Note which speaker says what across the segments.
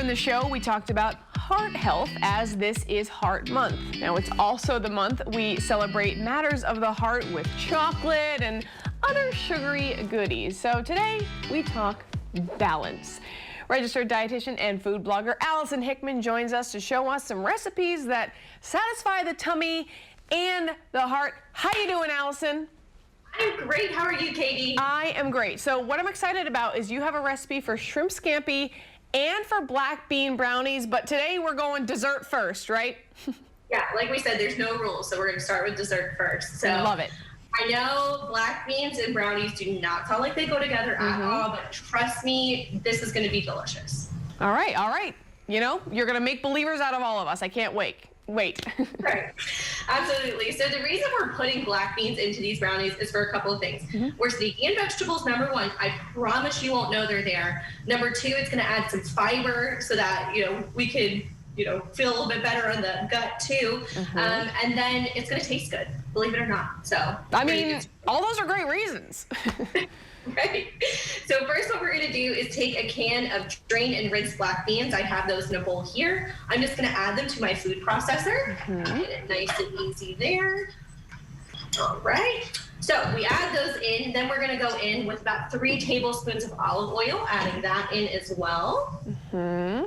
Speaker 1: in the show, we talked about heart health as this is Heart Month. Now, it's also the month we celebrate matters of the heart with chocolate and other sugary goodies. So today, we talk balance. Registered dietitian and food blogger Alyson Hickman joins us to show us some recipes that satisfy the tummy and the heart. How you doing, Alyson?
Speaker 2: I'm great. How are you, Katie?
Speaker 1: I am great. So what I'm excited about is you have a recipe for shrimp scampi and for black bean brownies, but today we're going dessert first, right?
Speaker 2: Yeah, like we said, there's no rules, so we're going to start with dessert first. So
Speaker 1: Love it.
Speaker 2: I know black beans and brownies do not sound like they go together at all, but trust me, this is going to be delicious.
Speaker 1: All right, all right. You know, you're going to make believers out of all of us. I can't wait.
Speaker 2: Right. Absolutely. So the reason we're putting black beans into these brownies is for a couple of things. We're sneaking in vegetables, number one. I promise you won't know they're there. Number two, it's going to add some fiber so that, we could, feel a little bit better on the gut too. And then it's going to taste good, believe it or not. So
Speaker 1: I mean, all those are great reasons.
Speaker 2: Right. So first what we're going to do is take a can of drained and rinsed black beans. I have those in a bowl here. I'm just going to add them to my food processor. Get it nice and easy there. All right. So we add those in. Then we're going to go in with about 3 tablespoons of olive oil, adding that in as well. We're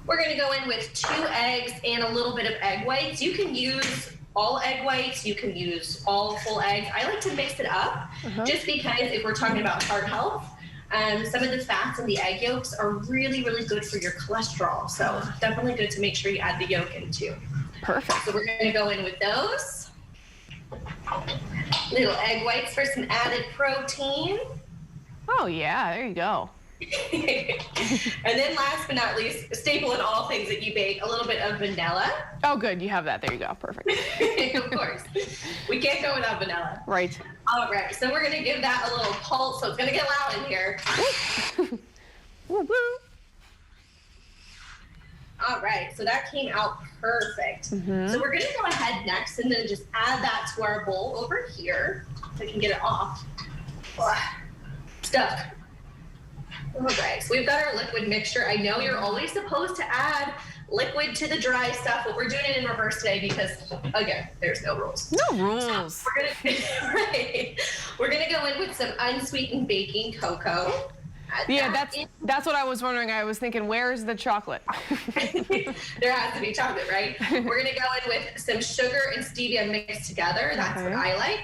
Speaker 2: going to go in with 2 eggs and a little bit of egg whites. You can use all egg whites, you can use all full eggs. I like to mix it up just because if we're talking about heart health, some of the fats in the egg yolks are really, really good for your cholesterol. So definitely good to make sure you add the yolk in too.
Speaker 1: Perfect.
Speaker 2: So we're going to go in with those. Little egg whites for some added protein.
Speaker 1: Oh yeah, there you go.
Speaker 2: And then last but not least, a staple in all things that you bake, a little bit of vanilla.
Speaker 1: Oh good, you have that. There you go. Perfect.
Speaker 2: Of course. We can't go without vanilla.
Speaker 1: Right.
Speaker 2: All right, so we're going to give that a little pulse, so it's going to get loud in here.
Speaker 1: Woo woo.
Speaker 2: All right, so that came out perfect. So we're going to go ahead next and then just add that to our bowl over here so I can get it off. Stuck. All right, so we've got our liquid mixture. I know you're always supposed to add liquid to the dry stuff, but we're doing it in reverse today because, again, there's no rules.
Speaker 1: No rules.
Speaker 2: So we're gonna go in with some unsweetened baking cocoa.
Speaker 1: Yeah, that's what I was wondering. I was thinking, where's the chocolate?
Speaker 2: There has to be chocolate, right? We're gonna go in with some sugar and stevia mixed together. That's what I like.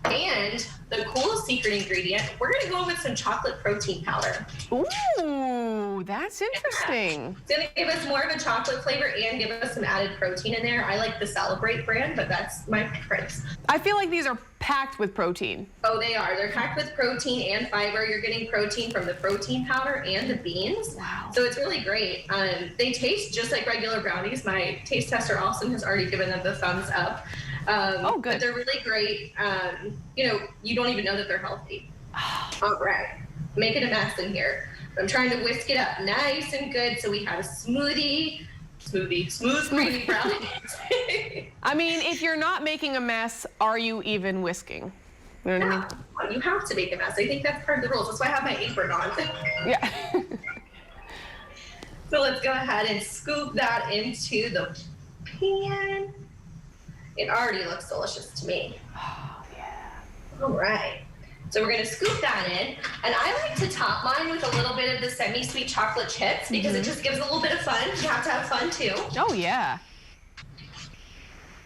Speaker 2: And the cool secret ingredient, we're going to go in with some chocolate protein powder.
Speaker 1: Ooh, that's interesting.
Speaker 2: It's going to give us more of a chocolate flavor and give us some added protein in there. I like the Celebrate brand, but that's my preference.
Speaker 1: I feel like these are packed with protein.
Speaker 2: Oh, they are. They're packed with protein and fiber. You're getting protein from the protein powder and the beans.
Speaker 1: Wow.
Speaker 2: So it's really great. They taste just like regular brownies. My taste tester, Alyson, has already given them the thumbs up.
Speaker 1: Oh, good.
Speaker 2: But they're really great. You don't even know that they're healthy. All right. Making a mess in here. I'm trying to whisk it up nice and good so we have a smooth creamy brownies.
Speaker 1: I mean, if you're not making a mess, are you even whisking? You know what I mean?
Speaker 2: Well, you have to make a mess. I think that's part of the rules. That's why I have my apron on.
Speaker 1: Yeah.
Speaker 2: So let's go ahead and scoop that into the pan. It already looks delicious to me.
Speaker 1: Oh, yeah.
Speaker 2: All right. So we're going to scoop that in. And I like to top mine with a little bit of the semi-sweet chocolate chips because it just gives a little bit of fun. You have to have fun too.
Speaker 1: Oh, yeah.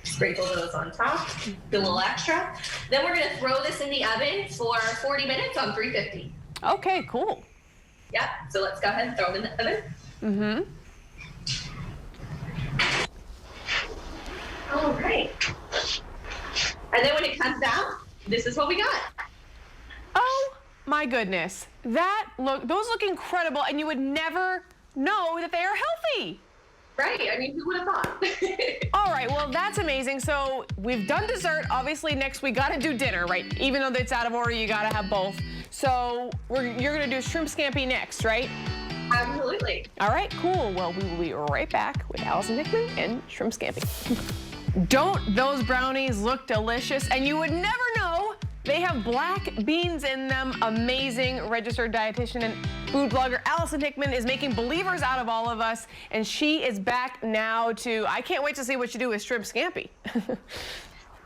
Speaker 2: Sprinkle those on top, do a little extra. Then we're going to throw this in the oven for 40 minutes on 350.
Speaker 1: Okay, cool.
Speaker 2: Yep. So let's go ahead and throw them in the oven. All right. And then when it comes out, this is what we got.
Speaker 1: Oh my goodness. Those look incredible, and you would never know that they are healthy.
Speaker 2: Right. I mean, who would have thought?
Speaker 1: All right. Well, that's amazing. So we've done dessert. Obviously, next we got to do dinner, right? Even though it's out of order, you got to have both. So you're going to do shrimp scampi next, right?
Speaker 2: Absolutely.
Speaker 1: All right, cool. Well, we will be right back with Alyson Hickman and shrimp scampi. Don't those brownies look delicious? And you would never know They have black beans in them. Amazing. Registered dietitian and food blogger Alyson Hickman is making believers out of all of us, and she is back now to, I can't wait to see what you do with shrimp scampi.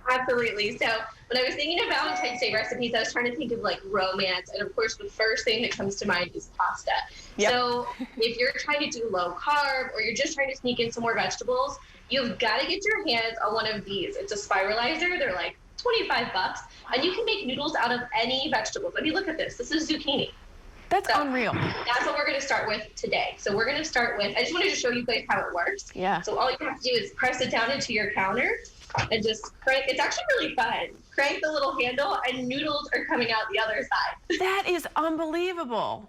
Speaker 2: Absolutely. So when I was thinking of Valentine's Day recipes, I was trying to think of like romance. And of course, the first thing that comes to mind is pasta. Yep. So if you're trying to do low carb or you're just trying to sneak in some more vegetables, you've got to get your hands on one of these. It's a spiralizer. They're like $25, and you can make noodles out of any vegetables. I mean, look at this. This is zucchini.
Speaker 1: That's unreal.
Speaker 2: That's what we're going to start with today. So we're going to start with, I just wanted to show you guys how it works.
Speaker 1: Yeah.
Speaker 2: So all you have to do is press it down into your counter and just crank. It's actually really fun. Crank the little handle and noodles are coming out the other side.
Speaker 1: That is unbelievable.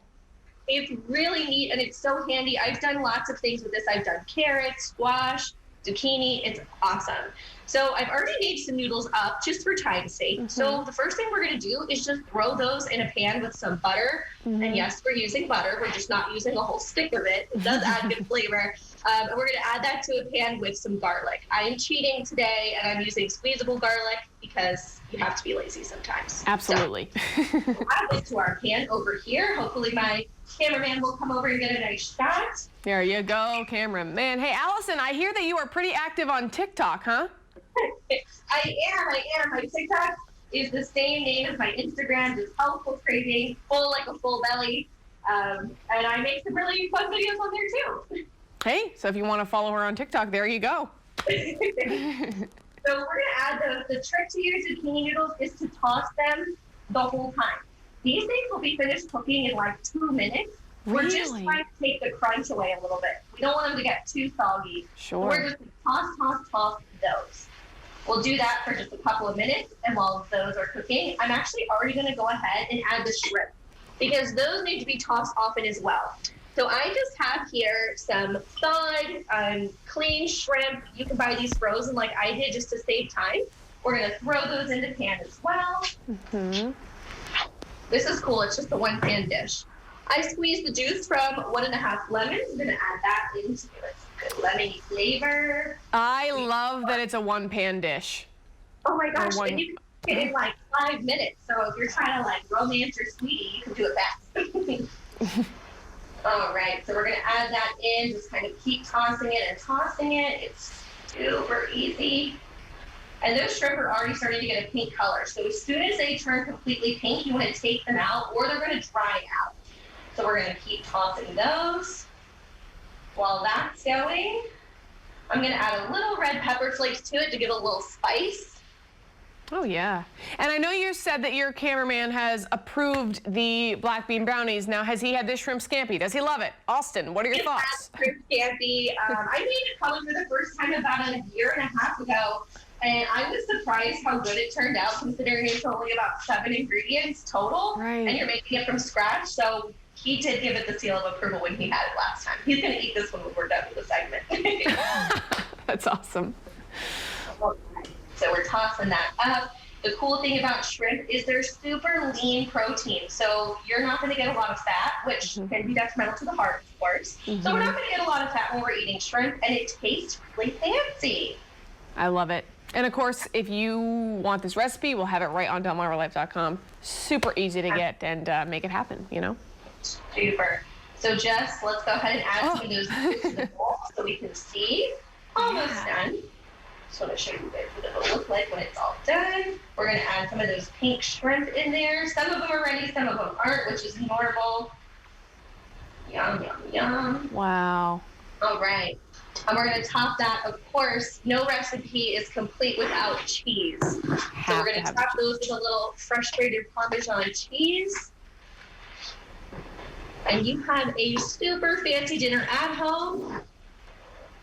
Speaker 2: It's really neat and it's so handy. I've done lots of things with this. I've done carrots, squash, zucchini. It's awesome. So I've already made some noodles up just for time's sake. So the first thing we're going to do is just throw those in a pan with some butter. And yes, we're using butter. We're just not using a whole stick of it. It does add good flavor. And we're going to add that to a pan with some garlic. I am cheating today, and I'm using squeezable garlic because you have to be lazy sometimes.
Speaker 1: Absolutely.
Speaker 2: So we'll add this to our pan over here. Hopefully my cameraman will come over and get a nice shot.
Speaker 1: There you go, cameraman. Hey, Alyson, I hear that you are pretty active on TikTok, huh?
Speaker 2: I am. My TikTok is the same name as my Instagram, just healthful craving, full like a full belly. And I make some really fun videos on there too.
Speaker 1: Hey, so if you want to follow her on TikTok, there you go.
Speaker 2: So we're gonna add the trick to your zucchini noodles is to toss them the whole time. These things will be finished cooking in like 2 minutes.
Speaker 1: Really?
Speaker 2: We're just trying to take the crunch away a little bit. We don't want them to get too soggy.
Speaker 1: Sure.
Speaker 2: So we're just gonna toss those. We'll do that for just a couple of minutes, and while those are cooking, I'm actually already going to go ahead and add the shrimp because those need to be tossed often as well. So I just have here some thawed, clean shrimp. You can buy these frozen like I did just to save time. We're going to throw those in the pan as well. This is cool. It's just a one-pan dish. I squeezed the juice from 1.5 lemons. I'm going to add that into it. Good lemony flavor.
Speaker 1: I love that it's a one-pan dish.
Speaker 2: Oh my gosh, and you can cook it in like 5 minutes. So if you're trying to like romance your sweetie, you can do it fast. All right, so we're gonna add that in, just kind of keep tossing it and tossing it. It's super easy. And those shrimp are already starting to get a pink color. So as soon as they turn completely pink, you wanna take them out or they're gonna dry out. So we're gonna keep tossing those. While that's going, I'm going to add a little red pepper flakes to it to give a little spice.
Speaker 1: Oh, yeah. And I know you said that your cameraman has approved the black bean brownies. Now, has he had this shrimp scampi? Does he love it? Austin, what are your thoughts?
Speaker 2: Shrimp scampi. I made it probably for the first time about 1.5 years ago. And I was surprised how good it turned out, considering it's only about 7 ingredients total.
Speaker 1: Right.
Speaker 2: And you're making it from scratch. So he did give it the seal of approval when he had it last time. He's going to eat this one when we're done with the segment.
Speaker 1: That's awesome.
Speaker 2: So we're tossing that up. The cool thing about shrimp is they're super lean protein. So you're not going to get a lot of fat, which can be detrimental to the heart, of course. So we're not going to get a lot of fat when we're eating shrimp, and it tastes really fancy.
Speaker 1: I love it. And of course, if you want this recipe, we'll have it right on DelmarvaLife.com. Super easy to get and make it happen, you know?
Speaker 2: Super. So Jess, let's go ahead and add some of those to the bowl so we can see. Almost done. Just want to show you guys what it'll look like when it's all done. We're going to add some of those pink shrimp in there. Some of them are ready, some of them aren't, which is normal. Yum, yum, yum.
Speaker 1: Wow.
Speaker 2: All right. And we're going to top that, of course. No recipe is complete without cheese. So we're going to top those with a little fresh grated Parmesan cheese. And you have a super fancy dinner at home,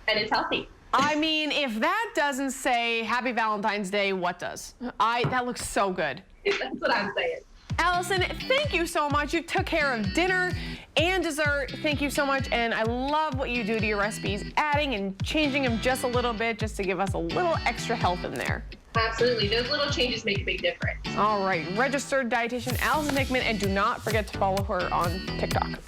Speaker 2: and it's healthy.
Speaker 1: I mean, if that doesn't say Happy Valentine's Day, what does? That looks so good.
Speaker 2: That's what I'm saying.
Speaker 1: Alyson, thank you so much. You took care of dinner and dessert. Thank you so much. And I love what you do to your recipes, adding and changing them just a little bit just to give us a little extra health in there.
Speaker 2: Absolutely. Those little changes make a big difference.
Speaker 1: All right. Registered dietitian Alyson Hickman, and do not forget to follow her on TikTok.